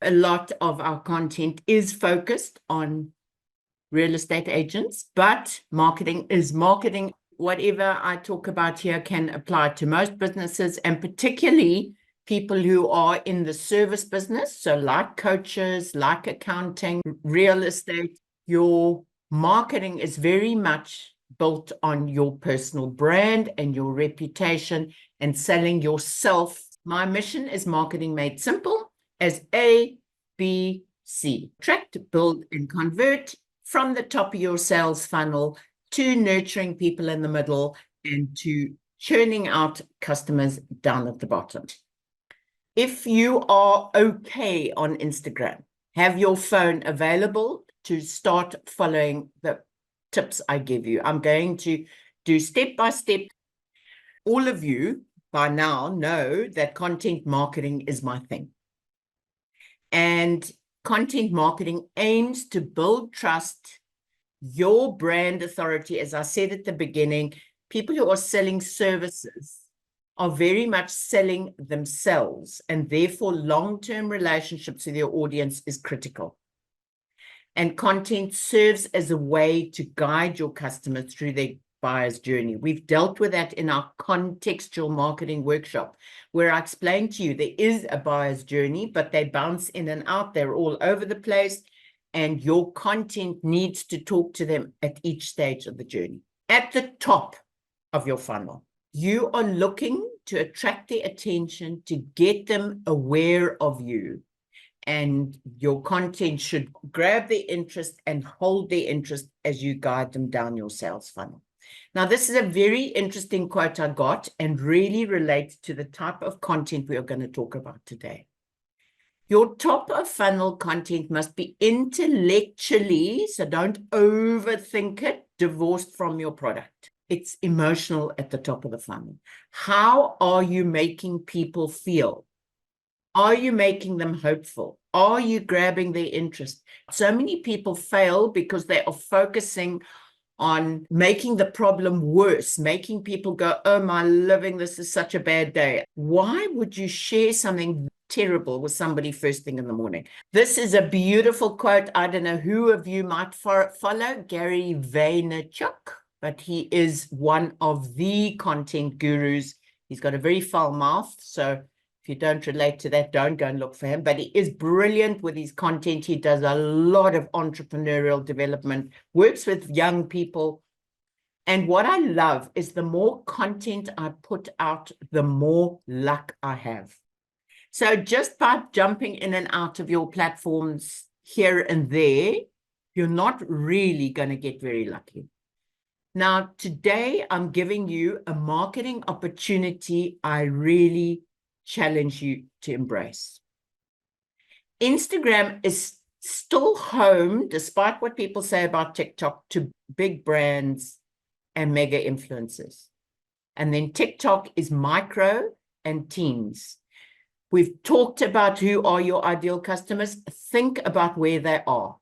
A lot of our content is focused on real estate agents, but marketing is marketing. Whatever I talk about here can apply to most businesses, and particularly people who are in the service business. So like coaches, like accounting, real estate, your marketing is very much built on your personal brand and your reputation and selling yourself. My mission is marketing made simple as A, B, C. Attract, build, and convert from the top of your sales funnel to nurturing people in the middle and to churning out customers down at the bottom. If you are okay on Instagram, have your phone available to start following the tips I give you. I'm going to do step by step. All of you by now know that content marketing is my thing. And content marketing aims to build trust, your brand authority. As I said at the beginning, people who are selling services are very much selling themselves, and therefore long-term relationships with your audience is critical. And content serves as a way to guide your customers through their buyer's journey. We've dealt with that in our contextual marketing workshop, where I explained to you there is a buyer's journey, but they bounce in and out. They're all over the place, and your content needs to talk to them at each stage of the journey. At the top of your funnel, you are looking to attract their attention, to get them aware of you, and your content should grab their interest and hold their interest as you guide them down your sales funnel. Now, this is a very interesting quote I got and really relates to the type of content we are going to talk about today. Your top of funnel content must be intellectually, so don't overthink it, divorced from your product. It's emotional at the top of the funnel. How are you making people feel? Are you making them hopeful? Are you grabbing their interest? So many people fail because they are focusing on making the problem worse, making people go, oh my living, this is such a bad day. Why would you share something terrible with somebody first thing in the morning? This is a beautiful quote. I don't know who of you might follow Gary Vaynerchuk, but he is one of the content gurus. He's got a very foul mouth, so if you don't relate to that, don't go and look for him. But he is brilliant with his content. He does a lot of entrepreneurial development, works with young people. And what I love is the more content I put out, the more luck I have. So just by jumping in and out of your platforms here and there, you're not really going to get very lucky. Now, today I'm giving you a marketing opportunity I really challenge you to embrace. Instagram is still home, despite what people say about TikTok, to big brands and mega influencers. And then TikTok is micro and teens. We've talked about who are your ideal customers. Think about where they are.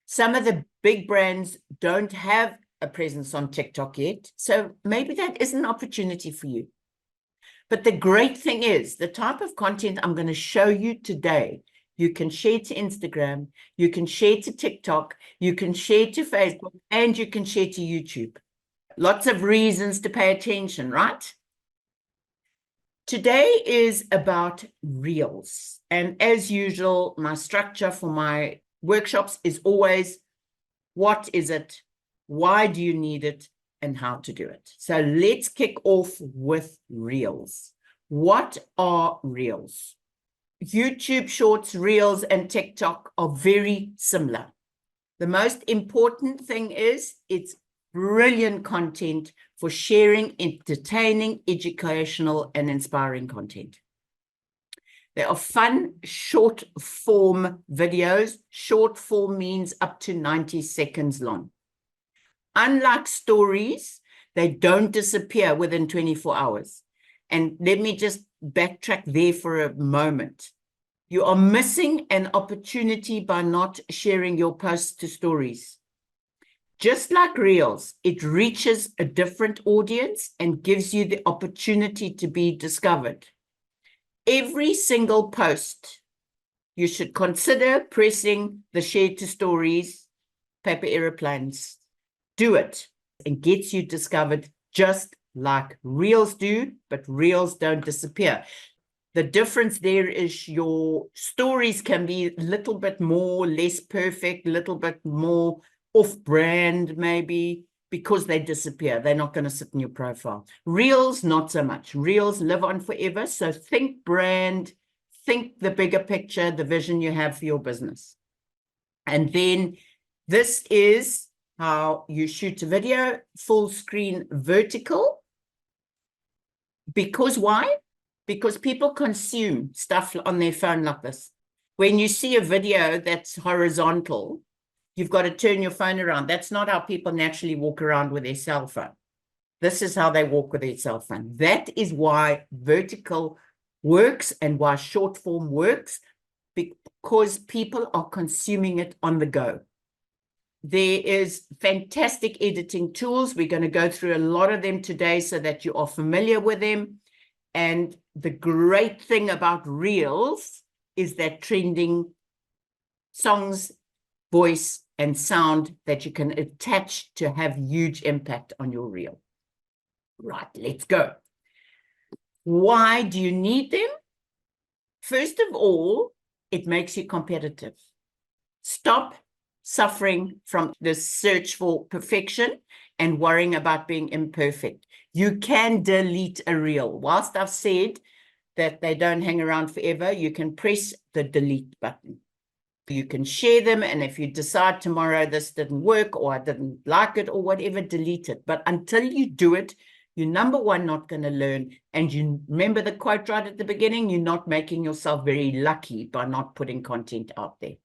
Some of the big brands don't have a presence on TikTok yet, so maybe that is an opportunity for you. But the great thing is, the type of content I'm going to show you today, you can share to Instagram, you can share to TikTok, you can share to Facebook, and you can share to YouTube. Lots of reasons to pay attention, right? Today is about Reels. And as usual, my structure for my workshops is always, what is it? Why do you need it? And how to do it. So let's kick off with Reels. What are Reels? YouTube Shorts, Reels, and TikTok are very similar. The most important thing is it's brilliant content for sharing entertaining, educational, and inspiring content. They are fun, short form videos. Short form means up to 90 seconds long. Unlike stories, they don't disappear within 24 hours. And let me just backtrack there for a moment. You are missing an opportunity by not sharing your posts to stories. Just like Reels, it reaches a different audience and gives you the opportunity to be discovered. Every single post you should consider pressing the share to stories, paper airplanes. Do it. It gets you discovered just like Reels do, but Reels don't disappear. The difference there is your stories can be a little bit more, less perfect, a little bit more off-brand maybe, because they disappear. They're not going to sit in your profile. Reels, not so much. Reels live on forever. So think brand, think the bigger picture, the vision you have for your business. And then this is how you shoot a video, full screen vertical. Because why? Because people consume stuff on their phone like this. When you see a video that's horizontal, you've got to turn your phone around. That's not how people naturally walk around with their cell phone. This is how they walk with their cell phone. That is why vertical works and why short form works, because people are consuming it on the go. There is fantastic editing tools. We're going to go through a lot of them today so that you are familiar with them. And the great thing about Reels is that trending songs, voice, and sound that you can attach to have huge impact on your reel. Right, let's go. Why do you need them? First of all, it makes you competitive. Stop suffering from the search for perfection and worrying about being imperfect. You can delete a reel. Whilst I've said that they don't hang around forever, you can press the delete button. You can share them, and if you decide tomorrow this didn't work or I didn't like it or whatever, delete it. But until you do it, you're number one, not going to learn. And you remember the quote right at the beginning, you're not making yourself very lucky by not putting content out there.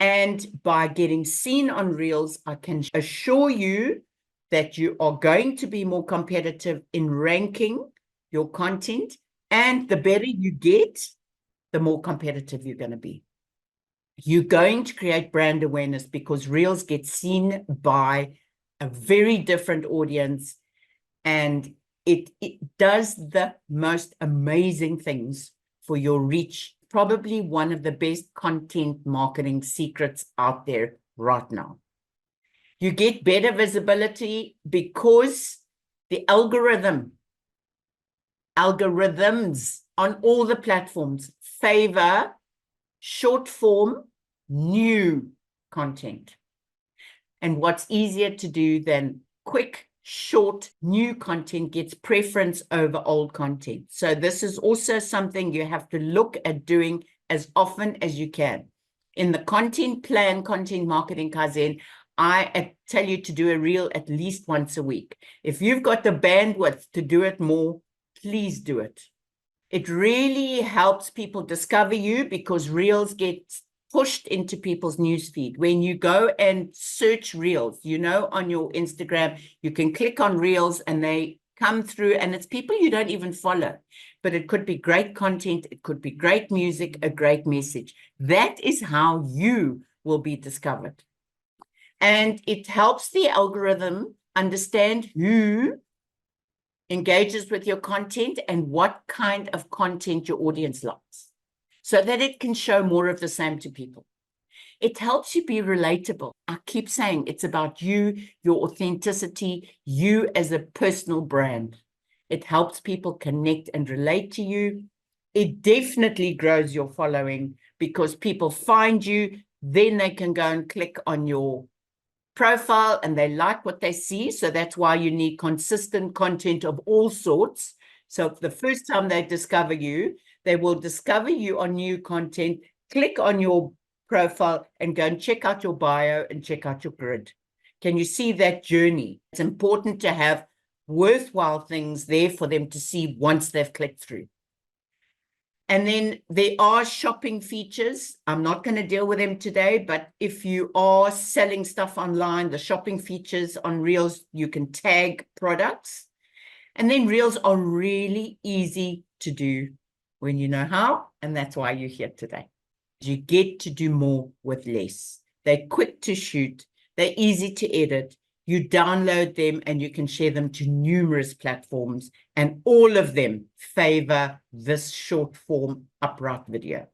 And by getting seen on Reels, I can assure you that you are going to be more competitive in ranking your content. And the better you get, the more competitive you're going to be. You're going to create brand awareness because Reels get seen by a very different audience. And it does the most amazing things for your reach. Probably one of the best content marketing secrets out there right now. You get better visibility because the algorithms on all the platforms favor short form, new content. And what's easier to do than quick, short, new content gets preference over old content. So this is also something you have to look at doing as often as you can. In the content plan, content marketing Kaizen, I tell you to do a reel at least once a week. If you've got the bandwidth to do it more, please do it. It really helps people discover you because Reels get pushed into people's newsfeed. When you go and search Reels, you know, on your Instagram, you can click on Reels and they come through, and it's people you don't even follow. But it could be great content, it could be great music, a great message. That is how you will be discovered. And it helps the algorithm understand who engages with your content and what kind of content your audience likes, so that it can show more of the same to people. It helps you be relatable. I keep saying it's about you, your authenticity, you as a personal brand. It helps people connect and relate to you. It definitely grows your following because people find you, then they can go and click on your profile and they like what they see. So that's why you need consistent content of all sorts. So the first time they discover you, they will discover you on new content, click on your profile and go and check out your bio and check out your grid. Can you see that journey? It's important to have worthwhile things there for them to see once they've clicked through. And then there are shopping features. I'm not going to deal with them today, but if you are selling stuff online, the shopping features on Reels, you can tag products. And then Reels are really easy to do when you know how, and that's why you're here today. You get to do more with less. They're quick to shoot. They're easy to edit. You download them and you can share them to numerous platforms, and all of them favor this short form upright video.